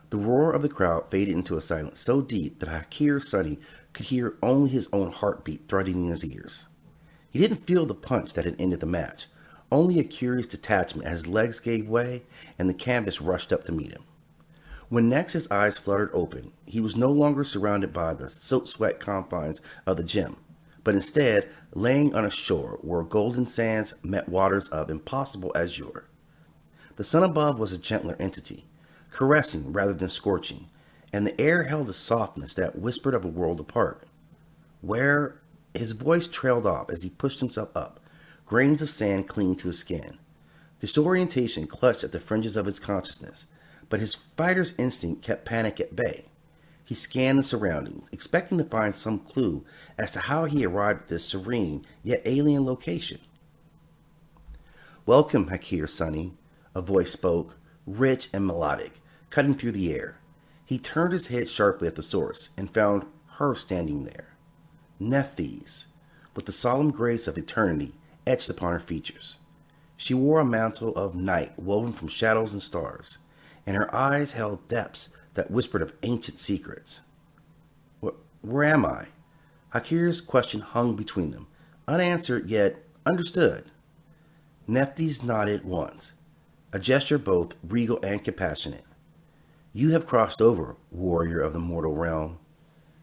The roar of the crowd faded into a silence so deep that Hakeir Sunny could hear only his own heartbeat throbbing in his ears. He didn't feel the punch that had ended the match, only a curious detachment as his legs gave way and the canvas rushed up to meet him. When next his eyes fluttered open, he was no longer surrounded by the soot-sweat confines of the gym, but instead laying on a shore where golden sands met waters of impossible azure. The sun above was a gentler entity, caressing rather than scorching, and the air held a softness that whispered of a world apart. Where his voice trailed off as he pushed himself up, grains of sand clinging to his skin. Disorientation clutched at the fringes of his consciousness, but his fighter's instinct kept panic at bay. He scanned the surroundings, expecting to find some clue as to how he arrived at this serene yet alien location. "Welcome, Hakeir Sunny," a voice spoke, rich and melodic, cutting through the air. He turned his head sharply at the source and found her standing there. Nephthys, with the solemn grace of eternity etched upon her features. She wore a mantle of night woven from shadows and stars, and her eyes held depths that whispered of ancient secrets. Where am I?" Hakeir's question hung between them, unanswered yet understood. Nephthys nodded once, a gesture both regal and compassionate. "You have crossed over, warrior of the mortal realm.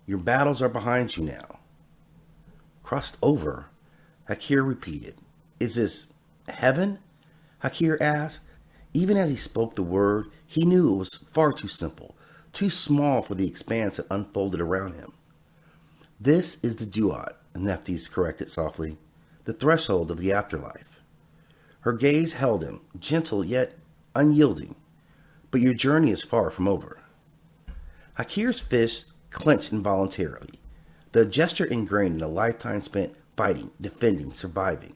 Your battles are behind you now." "Crossed over?" Hakeir repeated. "Is this heaven?" Hakeir asked. Even as he spoke the word, he knew it was far too simple, too small for the expanse that unfolded around him. "This is the Duat," Nephthys corrected softly, "the threshold of the afterlife." Her gaze held him, gentle yet unyielding. "But your journey is far from over." Hakeir's fist clenched involuntarily, the gesture ingrained in a lifetime spent fighting, defending, surviving.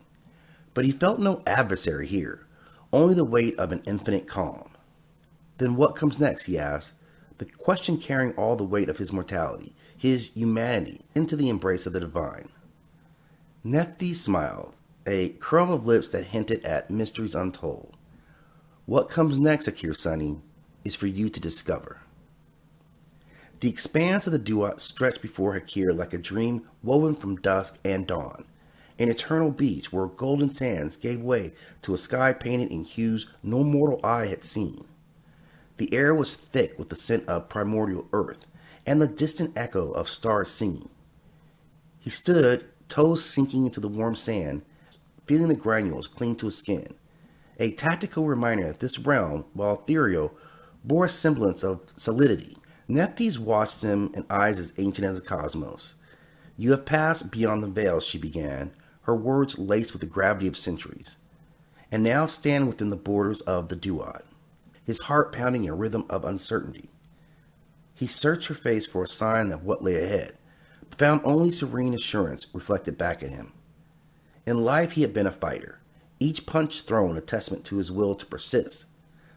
But he felt no adversary here, only the weight of an infinite calm. "Then what comes next?" he asked, the question carrying all the weight of his mortality, his humanity, into the embrace of the divine. Nephthys smiled, a curl of lips that hinted at mysteries untold. "What comes next, Hakeir Sunny, is for you to discover." The expanse of the Duat stretched before Hakeir like a dream woven from dusk and dawn, an eternal beach where golden sands gave way to a sky painted in hues no mortal eye had seen. The air was thick with the scent of primordial earth and the distant echo of stars singing. He stood, toes sinking into the warm sand, feeling the granules cling to his skin, a tactical reminder that this realm, while ethereal, bore a semblance of solidity. Nephthys watched him in eyes as ancient as the cosmos. "You have passed beyond the veil," she began, her words laced with the gravity of centuries, "and now stand within the borders of the Duat," his heart pounding a rhythm of uncertainty. He searched her face for a sign of what lay ahead, but found only serene assurance reflected back at him. In life he had been a fighter, each punch thrown a testament to his will to persist.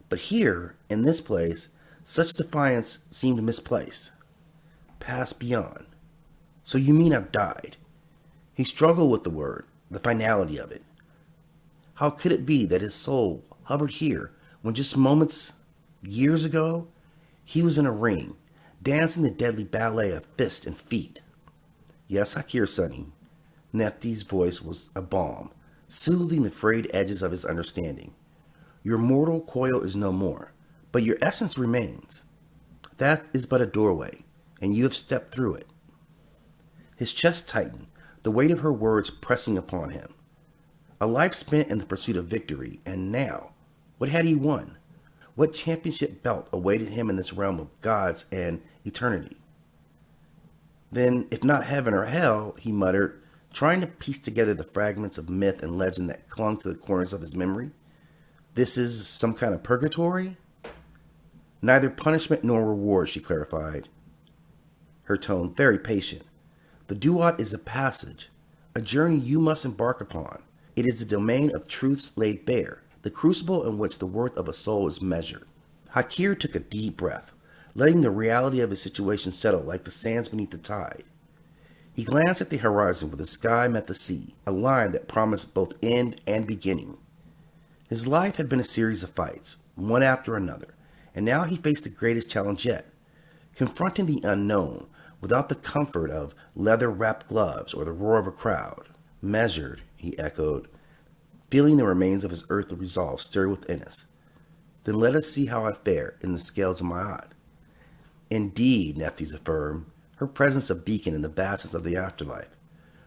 But here, in this place, such defiance seemed misplaced. "Pass beyond. So you mean I've died?" He struggled with the word, the finality of it. How could it be that his soul hovered here when just moments, years ago, he was in a ring, dancing the deadly ballet of fist and feet? "Yes, Hakeir Sunny." Nephthys' voice was a balm, soothing the frayed edges of his understanding. "Your mortal coil is no more, but your essence remains. That is but a doorway, and you have stepped through it." His chest tightened, the weight of her words pressing upon him. A life spent in the pursuit of victory, and now, what had he won? What championship belt awaited him in this realm of gods and eternity? "Then, if not heaven or hell," he muttered, trying to piece together the fragments of myth and legend that clung to the corners of his memory, "this is some kind of purgatory?" "Neither punishment nor reward," she clarified, her tone very patient. "The Duat is a passage, a journey you must embark upon. It is the domain of truths laid bare, the crucible in which the worth of a soul is measured." Hakeir took a deep breath, letting the reality of his situation settle like the sands beneath the tide. He glanced at the horizon where the sky met the sea, a line that promised both end and beginning. His life had been a series of fights, one after another, and now he faced the greatest challenge yet, confronting the unknown without the comfort of leather-wrapped gloves or the roar of a crowd. Measured, he echoed, feeling the remains of his earthly resolve stir within us. Then let us see how I fare in the scales of Maat. Indeed, Nephthys affirmed, her presence a beacon in the vastness of the afterlife.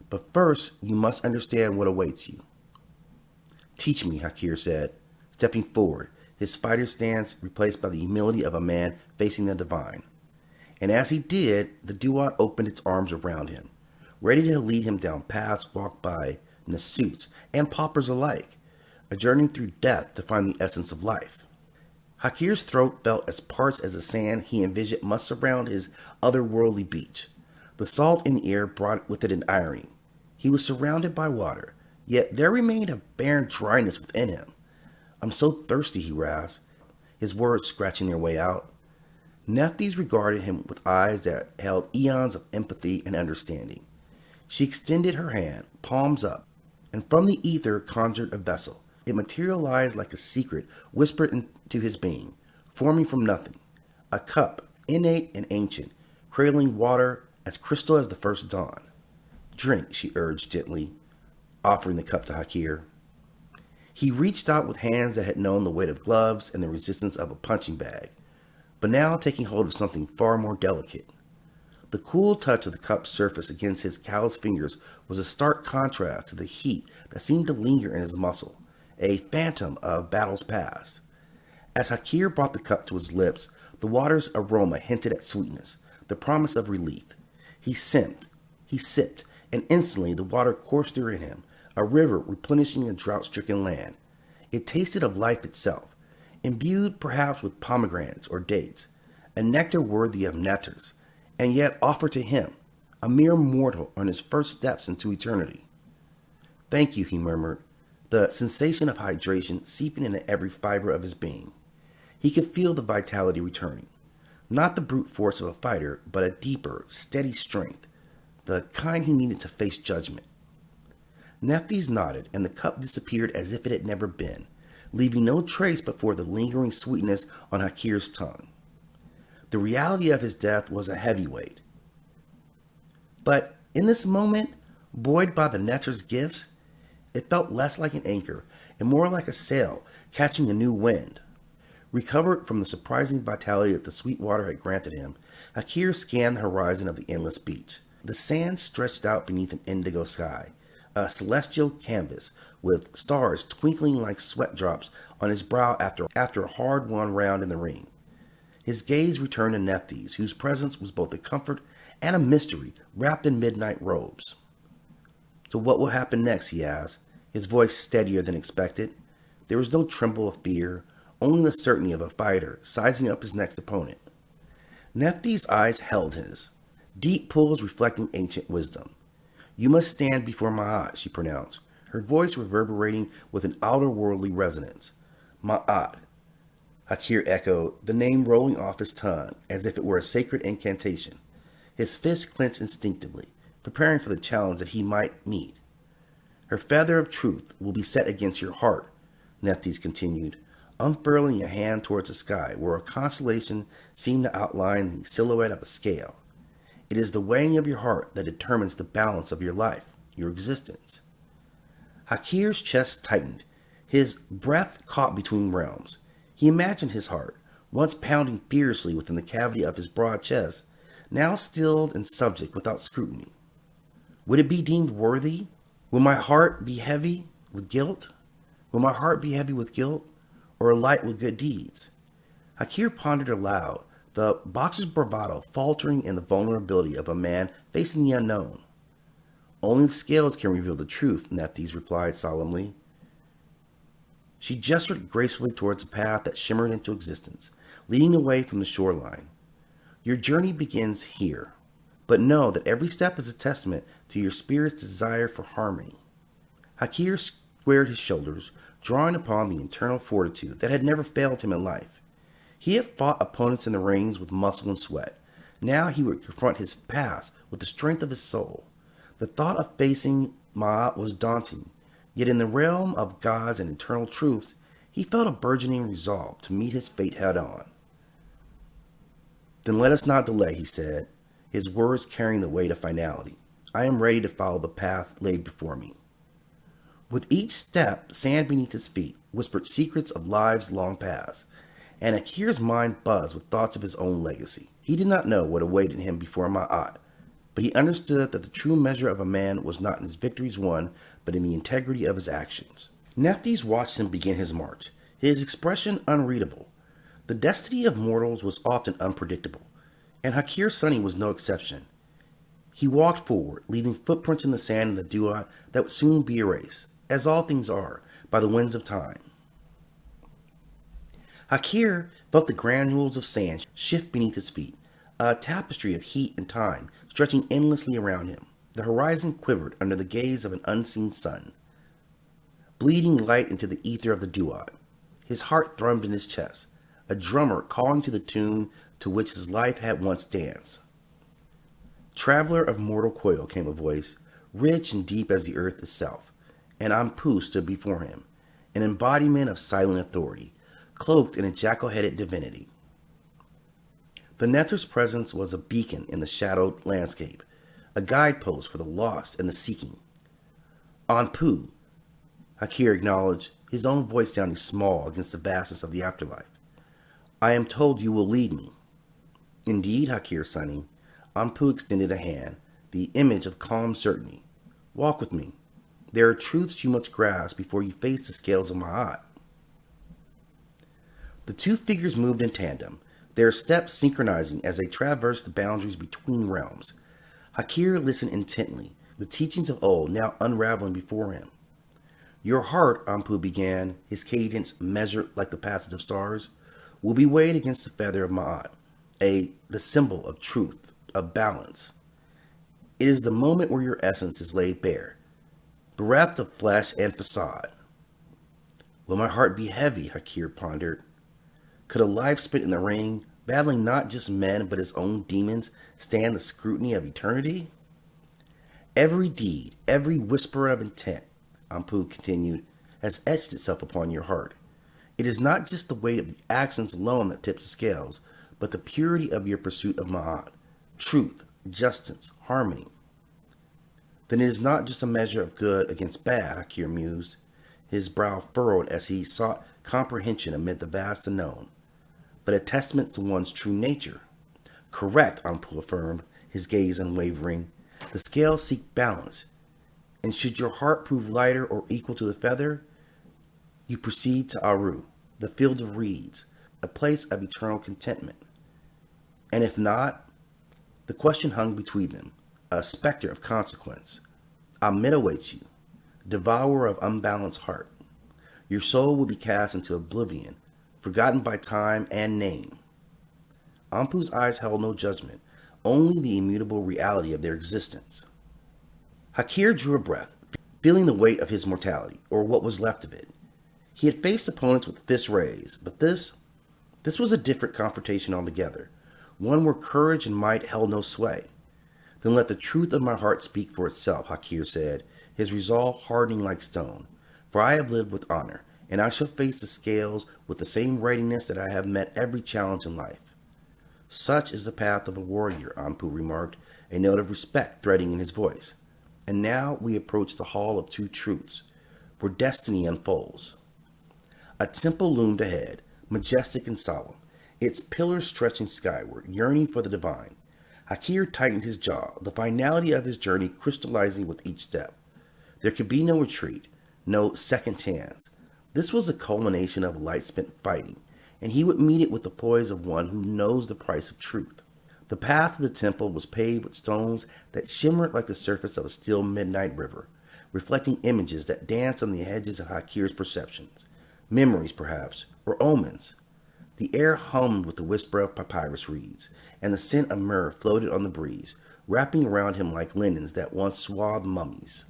But first, you must understand what awaits you. Teach me, Hakeir said, stepping forward, his fighter stance replaced by the humility of a man facing the divine. And as he did, the Duat opened its arms around him, ready to lead him down paths walked by Nephthys and paupers alike, a journey through death to find the essence of life. Hakeir's throat felt as parched as the sand he envisioned must surround his otherworldly beach. The salt in the air brought with it an irony. He was surrounded by water, yet there remained a barren dryness within him. I'm so thirsty, he rasped, his words scratching their way out. Nephthys regarded him with eyes that held eons of empathy and understanding. She extended her hand, palms up, and from the ether conjured a vessel. It materialized like a secret whispered into his being, forming from nothing. A cup, innate and ancient, cradling water as crystal as the first dawn. Drink, she urged gently, offering the cup to Hakeir. He reached out with hands that had known the weight of gloves and the resistance of a punching bag, but now taking hold of something far more delicate. The cool touch of the cup's surface against his calloused fingers was a stark contrast to the heat that seemed to linger in his muscle, a phantom of battles past. As Hakeir brought the cup to his lips, the water's aroma hinted at sweetness, the promise of relief. He sipped, and instantly the water coursed through him, a river replenishing a drought-stricken land. It tasted of life itself, imbued perhaps with pomegranates or dates, a nectar worthy of nectars, and yet offered to him, a mere mortal on his first steps into eternity. Thank you, he murmured, the sensation of hydration seeping into every fiber of his being. He could feel the vitality returning, not the brute force of a fighter, but a deeper, steady strength, the kind he needed to face judgment. Nephthys nodded, and the cup disappeared as if it had never been, leaving no trace but for the lingering sweetness on Hakeir's tongue. The reality of his death was a heavyweight. But in this moment, buoyed by the nectar's gifts, it felt less like an anchor and more like a sail catching a new wind. Recovered from the surprising vitality that the sweet water had granted him, Hakeir scanned the horizon of the endless beach. The sand stretched out beneath an indigo sky, a celestial canvas with stars twinkling like sweat drops on his brow after a hard-won round in the ring. His gaze returned to Nephthys, whose presence was both a comfort and a mystery wrapped in midnight robes. So what will happen next, he asked, his voice steadier than expected. There was no tremble of fear, only the certainty of a fighter sizing up his next opponent. Nephthys' eyes held his, deep pools reflecting ancient wisdom. You must stand before Maat, she pronounced, her voice reverberating with an outer-worldly resonance. Maat, Hakeir echoed, the name rolling off his tongue as if it were a sacred incantation. His fist clenched instinctively, preparing for the challenge that he might meet. Her feather of truth will be set against your heart, Nephthys continued, unfurling a hand towards the sky where a constellation seemed to outline the silhouette of a scale. It is the weighing of your heart that determines the balance of your life, your existence. Hakeir's chest tightened, his breath caught between realms. He imagined his heart, once pounding fiercely within the cavity of his broad chest, now stilled and subject without scrutiny. Would it be deemed worthy? Will my heart be heavy with guilt? Will my heart be heavy with guilt, or light with good deeds? Hakeir pondered aloud, the boxer's bravado faltering in the vulnerability of a man facing the unknown. Only the scales can reveal the truth, Nephthys replied solemnly. She gestured gracefully towards a path that shimmered into existence, leading away from the shoreline. Your journey begins here, but know that every step is a testament to your spirit's desire for harmony. Hakeir squared his shoulders, drawing upon the internal fortitude that had never failed him in life. He had fought opponents in the rings with muscle and sweat. Now he would confront his past with the strength of his soul. The thought of facing Maat was daunting, yet in the realm of gods and eternal truths, he felt a burgeoning resolve to meet his fate head-on. Then let us not delay, he said, his words carrying the weight of finality. I am ready to follow the path laid before me. With each step, the sand beneath his feet whispered secrets of lives long past, and Hakeir's mind buzzed with thoughts of his own legacy. He did not know what awaited him before Maat, but he understood that the true measure of a man was not in his victories won, but in the integrity of his actions. Nephthys watched him begin his march, his expression unreadable. The destiny of mortals was often unpredictable, and Hakeir Sunny was no exception. He walked forward, leaving footprints in the sand and the Duat that would soon be erased, as all things are, by the winds of time. Hakeir felt the granules of sand shift beneath his feet, a tapestry of heat and time stretching endlessly around him. The horizon quivered under the gaze of an unseen sun, bleeding light into the ether of the Duat. His heart thrummed in his chest, a drummer calling to the tune to which his life had once danced. Traveler of mortal coil, came a voice, rich and deep as the earth itself, and Anpu stood before him, an embodiment of silent authority, cloaked in a jackal-headed divinity. The Nephthys' presence was a beacon in the shadowed landscape, a guidepost for the lost and the seeking. Anpu, Hakeir acknowledged, his own voice sounding small against the vastness of the afterlife. I am told you will lead me. Indeed, Hakeir Sunny. Anpu extended a hand, the image of calm certainty. Walk with me. There are truths you must grasp before you face the scales of Maat. The two figures moved in tandem, their steps synchronizing as they traversed the boundaries between realms. Hakeir listened intently, the teachings of old now unraveling before him. Your heart, Anpu began, his cadence measured like the passage of stars, will be weighed against the feather of Maat, the symbol of truth, of balance. It is the moment where your essence is laid bare, bereft of flesh and facade. Will my heart be heavy? Hakeir pondered. Could a life spent in the ring, battling not just men but his own demons, stand the scrutiny of eternity? Every deed, every whisper of intent, Anpu continued, has etched itself upon your heart. It is not just the weight of the actions alone that tips the scales, but the purity of your pursuit of Maat, truth, justice, harmony. Then it is not just a measure of good against bad, Hakeir mused, his brow furrowed as he sought comprehension amid the vast unknown, but a testament to one's true nature. Correct, Anpu affirmed, his gaze unwavering. The scales seek balance, and should your heart prove lighter or equal to the feather, you proceed to Aru, the field of reeds, a place of eternal contentment. And if not, the question hung between them, a specter of consequence. Amen awaits you, devourer of unbalanced heart. Your soul will be cast into oblivion, forgotten by time and name. Anpu's eyes held no judgment, only the immutable reality of their existence. Hakeir drew a breath, feeling the weight of his mortality, or what was left of it. He had faced opponents with fists raised, but this was a different confrontation altogether, one where courage and might held no sway. Then let the truth of my heart speak for itself, Hakeir said, his resolve hardening like stone. For I have lived with honor, and I shall face the scales with the same readiness that I have met every challenge in life. Such is the path of a warrior, Anpu remarked, a note of respect threading in his voice. And now we approach the Hall of Two Truths, where destiny unfolds. A temple loomed ahead, majestic and solemn, its pillars stretching skyward, yearning for the divine. Hakeir tightened his jaw, the finality of his journey crystallizing with each step. There could be no retreat, no second chance. This was the culmination of a life spent fighting, and he would meet it with the poise of one who knows the price of truth. The path to the temple was paved with stones that shimmered like the surface of a still midnight river, reflecting images that danced on the edges of Hakeir's perceptions. Memories, perhaps, or omens. The air hummed with the whisper of papyrus reeds, and the scent of myrrh floated on the breeze, wrapping around him like linens that once swathed mummies.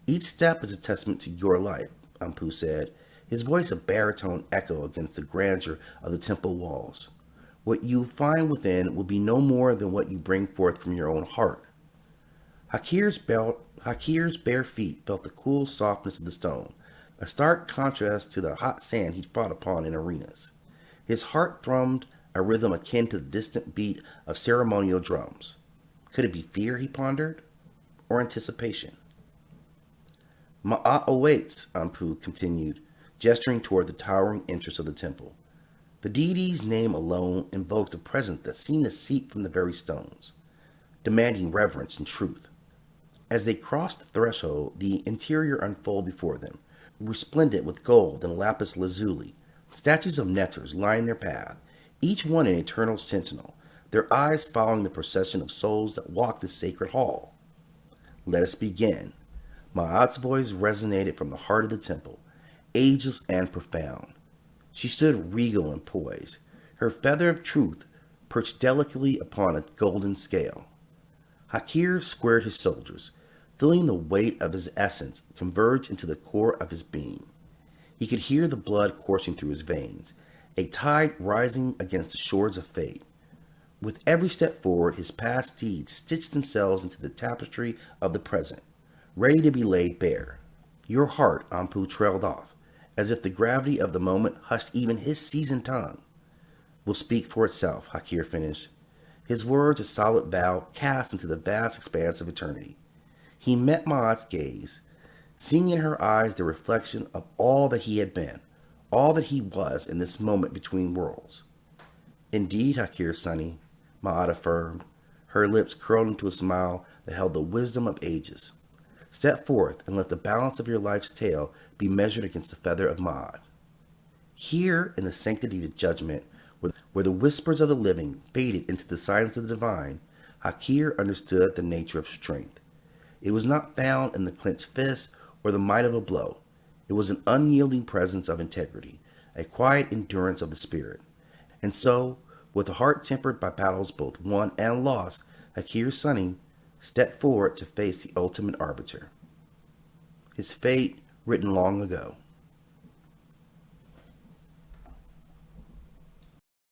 Each step is a testament to your life, Anpu said, his voice a baritone echo against the grandeur of the temple walls. What you find within will be no more than what you bring forth from your own heart. Hakeir's bare feet felt the cool softness of the stone, a stark contrast to the hot sand he fought upon in arenas. His heart thrummed a rhythm akin to the distant beat of ceremonial drums. Could it be fear, he pondered, or anticipation? Maat awaits, Anpu continued, gesturing toward the towering entrance of the temple. The deity's name alone invoked a presence that seemed to seep from the very stones, demanding reverence and truth. As they crossed the threshold, the interior unfolded before them, resplendent with gold and lapis lazuli. Statues of Nephthys lined their path, each one an eternal sentinel, their eyes following the procession of souls that walked the sacred hall. Let us begin. Maat's voice resonated from the heart of the temple, ageless and profound. She stood regal and poised, her feather of truth perched delicately upon a golden scale. Hakeir squared his shoulders, feeling the weight of his essence converge into the core of his being. He could hear the blood coursing through his veins, a tide rising against the shores of fate. With every step forward, his past deeds stitched themselves into the tapestry of the present, ready to be laid bare. Your heart, Anpu trailed off, as if the gravity of the moment hushed even his seasoned tongue. Will speak for itself, Hakeir finished, his words a solid vow cast into the vast expanse of eternity. He met Maat's gaze, seeing in her eyes the reflection of all that he had been, all that he was in this moment between worlds. Indeed, Hakeir Sunny, Maat affirmed, her lips curled into a smile that held the wisdom of ages. Step forth and let the balance of your life's tale be measured against the feather of Maat. Here, in the sanctity of judgment, where the whispers of the living faded into the silence of the divine, Hakeir understood the nature of strength. It was not found in the clenched fist or the might of a blow. It was an unyielding presence of integrity, a quiet endurance of the spirit. And so, with a heart tempered by battles both won and lost, Hakeir Sunny stepped forward to face the ultimate arbiter. His fate written long ago.